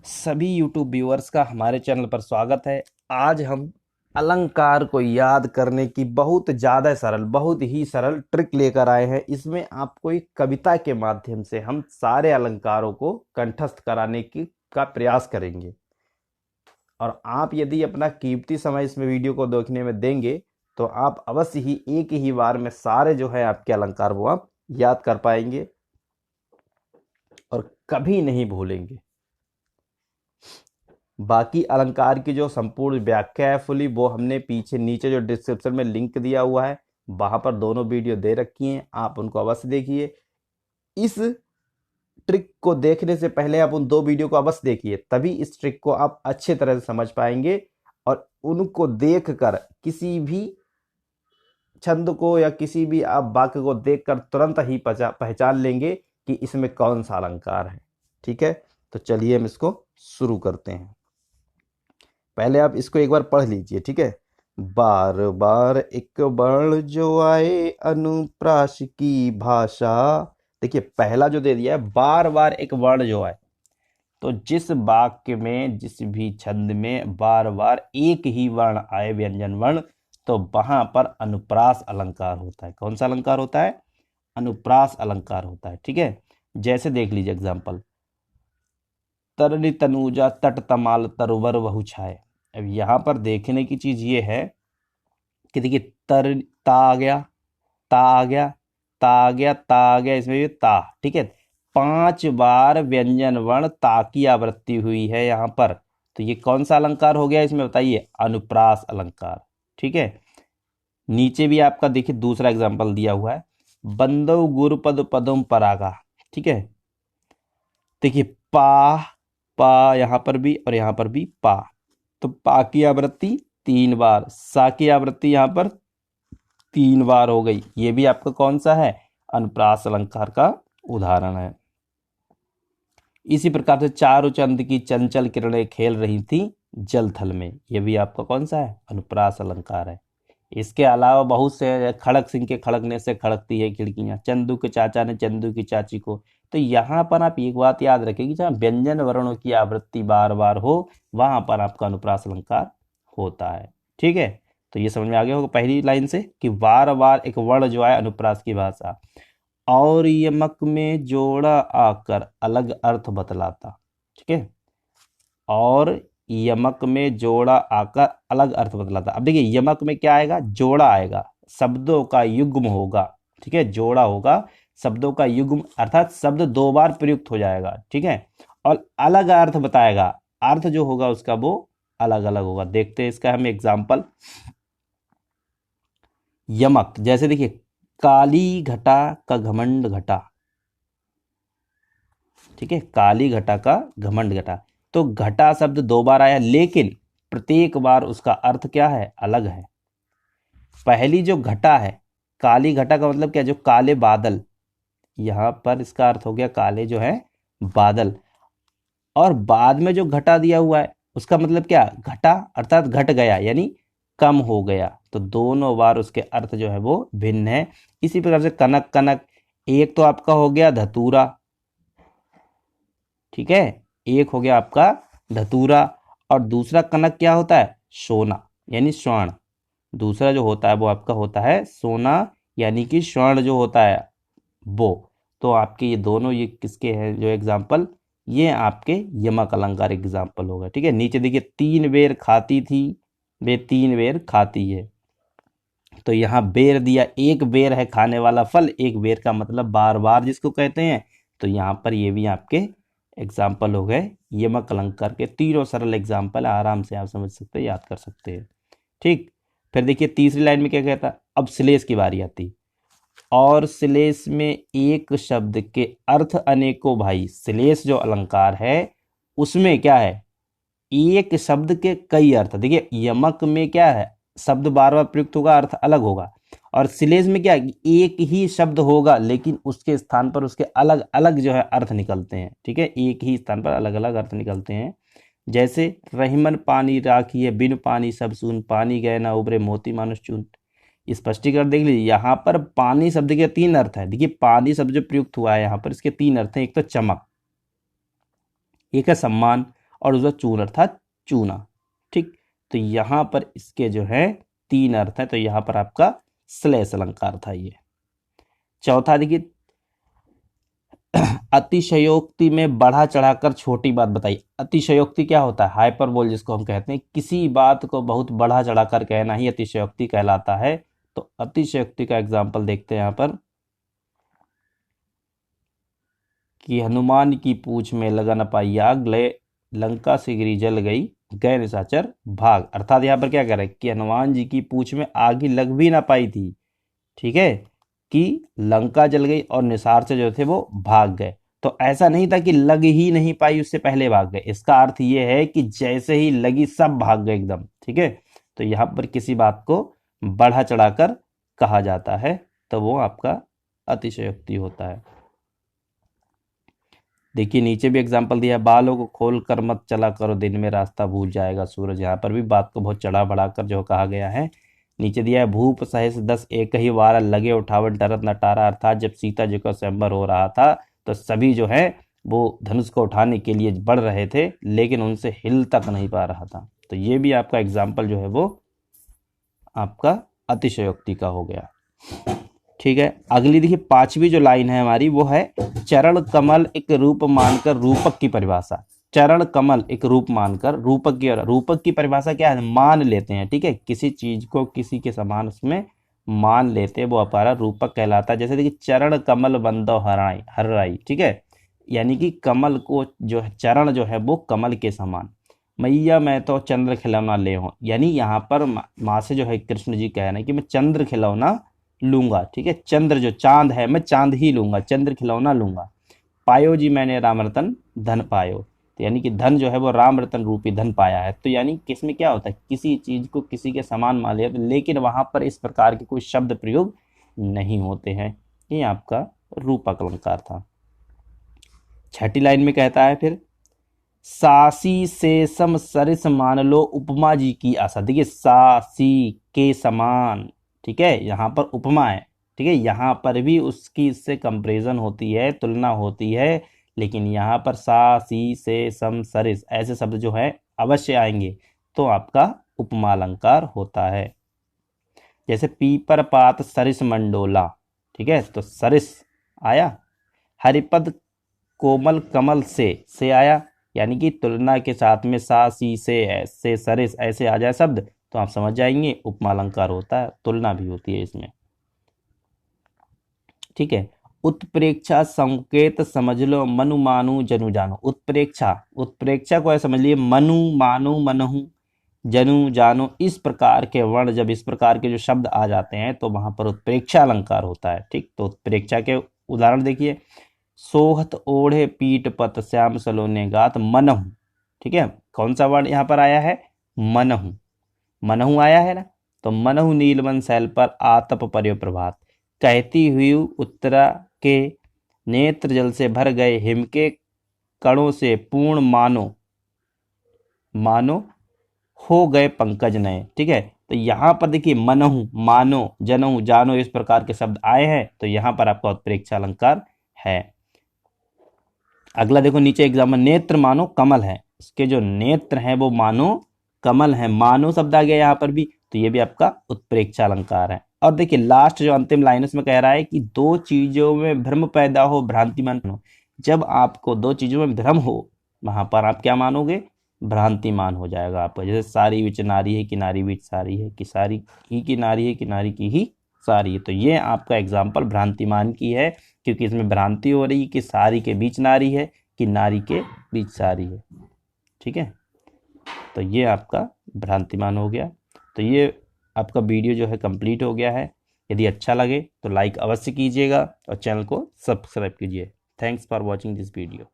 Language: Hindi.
सभी YouTube व्यूअर्स का हमारे चैनल पर स्वागत है। आज हम अलंकार को याद करने की बहुत ही सरल ट्रिक लेकर आए हैं। इसमें आपको एक कविता के माध्यम से हम सारे अलंकारों को कंठस्थ कराने की का प्रयास करेंगे। और आप यदि अपना कीमती समय इसमें वीडियो को देखने में देंगे तो आप अवश्य ही एक ही बार में सारे जो है आपके अलंकार वो आप याद कर पाएंगे और कभी नहीं भूलेंगे। बाकी अलंकार की जो संपूर्ण व्याख्या है फुली वो हमने पीछे नीचे जो डिस्क्रिप्शन में लिंक दिया हुआ है वहां पर दोनों वीडियो दे रखी हैं, आप उनको अवश्य देखिए। इस ट्रिक को देखने से पहले आप उन दो वीडियो को अवश्य देखिए, तभी इस ट्रिक को आप अच्छे तरह से समझ पाएंगे और उनको देखकर किसी भी छंद को या किसी भी आप वाक्य को देखकर तुरंत ही पहचान लेंगे कि इसमें कौन सा अलंकार है। ठीक है, तो चलिए हम इसको शुरू करते हैं। पहले आप इसको एक बार पढ़ लीजिए। ठीक है, बार बार एक वर्ण जो आए अनुप्रास की भाषा। देखिए पहला जो दे दिया है बार बार एक वर्ण जो आए, तो जिस वाक्य में जिस भी छंद में बार बार एक ही वर्ण आए व्यंजन वर्ण, तो वहां पर अनुप्रास अलंकार होता है। कौन सा अलंकार होता है? अनुप्रास अलंकार होता है। ठीक है, जैसे देख लीजिए एग्जाम्पल, तरली तनुजा तट तमाल तरवर बहु छाए। अब यहाँ पर देखने की चीज ये है कि देखिए तर ता आ गया, ता आ गया, ता आ गया, ता आ गया, इसमें भी ता। ठीक है, 5 बार व्यंजन वर्ण ता की आवृत्ति हुई है यहाँ पर, तो ये कौन सा अलंकार हो गया इसमें बताइए? अनुप्रास अलंकार। ठीक है, नीचे भी आपका देखिए दूसरा एग्जाम्पल दिया हुआ है, बंदव गुरुपद पदम परागा। ठीक है, देखिए पा पा यहाँ पर भी और यहाँ पर भी पा, तो पा की आवृत्ति 3 बार, सा की आवृत्ति यहाँ पर 3 बार हो गई। ये भी आपका कौन सा है? अनुप्रास अलंकार का उदाहरण है। इसी प्रकार से चारु चंद की चंचल किरणें खेल रही थी जल थल में, ये भी आपका कौन सा है? अनुप्रास अलंकार है। इसके अलावा बहुत से, खड़क सिंह के खड़कने से खड़कती है खिड़कियां, चंदू के चाचा ने चंदू की चाची को। तो यहाँ पर आप एक बात याद रखें कि जहाँ व्यंजन वर्णों की आवृत्ति बार बार हो वहां पर आपका अनुप्रास अलंकार होता है। ठीक है, तो ये समझ में आ गया होगा पहली लाइन से कि बार बार एक वर्ण जो है अनुप्रास की भाषा। और यमक में जोड़ा आकर अलग अर्थ बतलाता। ठीक है, और यमक में जोड़ा आकर अलग अर्थ बतलाता। अब देखिए यमक में क्या आएगा? जोड़ा आएगा, शब्दों का युग्म होगा। ठीक है, जोड़ा होगा, शब्दों का युग्म, अर्थात शब्द 2 बार प्रयुक्त हो जाएगा। ठीक है, और अलग अर्थ बताएगा, अर्थ जो होगा उसका वो अलग अलग होगा। देखते हैं इसका हम एग्जाम्पल। यमक, जैसे देखिए काली घटा का घमंड घटा। ठीक है, काली घटा का घमंड घटा, तो घटा शब्द 2 बार आया, लेकिन प्रत्येक बार उसका अर्थ क्या है? अलग है। पहली जो घटा है, काली घटा का मतलब क्या? जो काले बादल, यहां पर इसका अर्थ हो गया काले जो है बादल। और बाद में जो घटा दिया हुआ है उसका मतलब क्या? घटा अर्थात घट गया, यानी कम हो गया। तो दोनों बार उसके अर्थ जो है वो भिन्न है। इसी प्रकार से कनक कनक, एक तो आपका हो गया धतूरा। ठीक है, एक हो गया आपका धतूरा और दूसरा कनक क्या होता है? सोना यानी स्वर्ण। दूसरा जो होता है वो आपका होता है सोना, यानी कि स्वर्ण जो होता है वो। तो आपके ये दोनों ये किसके हैं जो एग्जाम्पल? ये आपके यमक अलंकार एग्जाम्पल हो गए। ठीक है, नीचे देखिए 3 बेर खाती थी वे 3 बेर खाती है, तो यहाँ बेर दिया, एक बेर है खाने वाला फल, एक बेर का मतलब बार बार जिसको कहते हैं। तो यहाँ पर ये भी आपके एग्जाम्पल हो गए यमक अलंकार के। तीनों सरल एग्जाम्पल आराम से आप समझ सकते हैं, याद कर सकते हैं। ठीक, फिर देखिए तीसरी लाइन में क्या कहता है? अब श्लेष की बारी आती। और श्लेष में एक शब्द के अर्थ अनेकों भाई। श्लेष जो अलंकार है उसमें क्या है? एक शब्द के कई अर्थ। देखिए यमक में क्या है? शब्द बार बार प्रयुक्त होगा, अर्थ अलग होगा। और श्लेष में क्या है? एक ही शब्द होगा लेकिन उसके स्थान पर उसके अलग अलग जो है अर्थ निकलते हैं। ठीक है, एक ही स्थान पर अलग अलग अर्थ निकलते हैं। जैसे रहीमन पानी राखी है बिन पानी सब सून, पानी गए ना उबरे मोती मानुष चून। स्पष्टीकरण देख लीजिए, यहाँ पर पानी शब्द के 3 अर्थ है। देखिए पानी शब्द जो प्रयुक्त हुआ है यहाँ पर इसके 3 अर्थ हैं। एक तो चमक, एक है सम्मान और दूसरा चून अर्थात चूना। ठीक, तो यहाँ पर इसके जो है 3 अर्थ है, तो यहाँ पर आपका श्लेष अलंकार था ये। चौथा देखिए, अतिशयोक्ति में बढ़ा चढ़ाकर छोटी बात बताई। अतिशयोक्ति क्या होता है? हाइपरबोल जिसको हम कहते हैं, किसी बात को बहुत बढ़ा चढ़ाकर कहना ही अतिशयोक्ति कहलाता है। तो अतिशयोक्ति का एग्जाम्पल देखते हैं यहाँ पर कि हनुमान की पूंछ में लगा न पाई आग, ले लंका से गिरी जल गई, गए निशाचर भाग। अर्थात यहाँ पर क्या कह रहे हैं कि हनुमान जी की पूंछ में आग ही लग भी ना पाई थी, ठीक है, कि लंका जल गई और निशाचर जो थे वो भाग गए। तो ऐसा नहीं था कि लग ही नहीं पाई उससे पहले भाग गए, इसका अर्थ ये है कि जैसे ही लगी सब भाग गए एकदम। ठीक है, तो यहाँ पर किसी बात को बढ़ा चढ़ाकर कहा जाता है तो वो आपका अतिशयोक्ति होता है। देखिए नीचे भी एग्जाम्पल दिया है, बालों को खोल कर मत चला करो, दिन में रास्ता भूल जाएगा सूरज। यहाँ पर भी बात को बहुत चढ़ा बढ़ाकर जो कहा गया है। नीचे दिया है, भूप सहेस 10 एक ही वारा, लगे उठावन डरत नटारा। अर्थात जब सीता जी का स्वयंवर हो रहा था तो सभी जो है वो धनुष को उठाने के लिए बढ़ रहे थे, लेकिन उनसे हिल तक नहीं पा रहा था। तो ये भी आपका एग्जाम्पल जो है वो आपका अतिशयोक्ति का हो गया। ठीक है, अगली देखिए 5वीं जो लाइन है हमारी वो है, चरण कमल एक रूप मानकर रूपक की परिभाषा। चरण कमल एक रूप मानकर रूपक की परिभाषा क्या है? मान लेते हैं। ठीक है, किसी चीज को किसी के समान उसमें मान लेते हैं, वो हमारा रूपक कहलाता है। जैसे देखिए, चरण कमल बंदो हर्राई। ठीक है, यानी कि कमल को जो है, चरण जो है वो कमल के समान। मैया मैं तो चंद्र खिलौना ले हूँ, यानी यहाँ पर माँ से जो है कृष्ण जी कह रहे हैं कि मैं चंद्र खिलौना लूंगा। ठीक है, चंद्र जो चांद है मैं चांद ही लूंगा, चंद्र खिलौना लूंगा। पायो जी मैंने राम रतन धन पायो, तो यानी कि धन जो है वो राम रतन रूपी धन पाया है। तो यानी किसमें क्या होता है, किसी चीज को किसी के समान मान लिया, लेकिन वहां पर इस प्रकार के कोई शब्द प्रयोग नहीं होते हैं। ये आपका रूपक अलंकार था। 6ठी लाइन में कहता है फिर, सासी से सम सरिस मान लो उपमा जी की आशा। देखिए सासी के समान, ठीक है, यहाँ पर उपमा है। ठीक है, यहाँ पर भी उसकी इससे कंपेरिजन होती है, तुलना होती है, लेकिन यहाँ पर सा सी से सम सरिस ऐसे शब्द जो है अवश्य आएंगे, तो आपका उपमा अलंकार होता है। जैसे पीपर पात सरिस मंडोला, ठीक है, तो सरिस आया। हरिपद कोमल कमल से आया, यानी कि तुलना के साथ में सा सी से सरिस ऐसे आ जाए शब्द तो आप समझ जाएंगे उपमा अलंकार होता है, तुलना भी होती है इसमें। ठीक है, उत्प्रेक्षा संकेत समझ लो, मनु मानु जनु जानो। उत्प्रेक्षा को ऐसे समझ लिए, मनु मानु मनहु जनु जानो, इस प्रकार के वर्ण जब इस प्रकार के जो शब्द आ जाते हैं तो वहां पर उत्प्रेक्षा अलंकार होता है। ठीक, तो उत्प्रेक्षा के उदाहरण देखिए, सोहत ओढ़े पीठ पत श्याम सलोने गात मनहु। ठीक है, कौन सा वर्ण यहाँ पर आया है? मनहु। मनहु आया है ना, तो मनहु नीलवन शैल पर आतप पर्यो प्रभात, कहती हुई उत्तरा के नेत्र जल से भर गए, हिम के कणों से पूर्ण मानो हो गए पंकज नए। ठीक है, तो यहाँ पर देखिए मनहु मानो जनहु जानो इस प्रकार के शब्द आए हैं, तो यहाँ पर आपका उत्प्रेक्षा अलंकार है। अगला देखो नीचे एग्जाम्पल, नेत्र मानो कमल है, इसके जो नेत्र हैं वो मानो कमल है, मानो शब्द आ गया यहाँ पर भी, तो ये भी आपका उत्प्रेक्षा अलंकार है। और देखिए लास्ट जो अंतिम लाइन उसमें कह रहा है कि दो चीजों में भ्रम पैदा हो भ्रांतिमान हो। जब आपको दो चीजों में भ्रम हो वहां पर आप क्या मानोगे? भ्रांतिमान हो जाएगा आपका। जैसे सारी विच नारी है कि नारी विच सारी है, कि सारी ही की नारी है कि नारी की ही सारी है। तो ये आपका एग्जाम्पल भ्रांतिमान की है, क्योंकि इसमें भ्रांति हो रही कि सारी के बीच नारी है कि नारी के बीच सारी है। ठीक है, तो ये आपका भ्रांतिमान हो गया। तो ये आपका वीडियो जो है कंप्लीट हो गया है। यदि अच्छा लगे तो लाइक अवश्य कीजिएगा और चैनल को सब्सक्राइब कीजिए। Thanks for watching this video.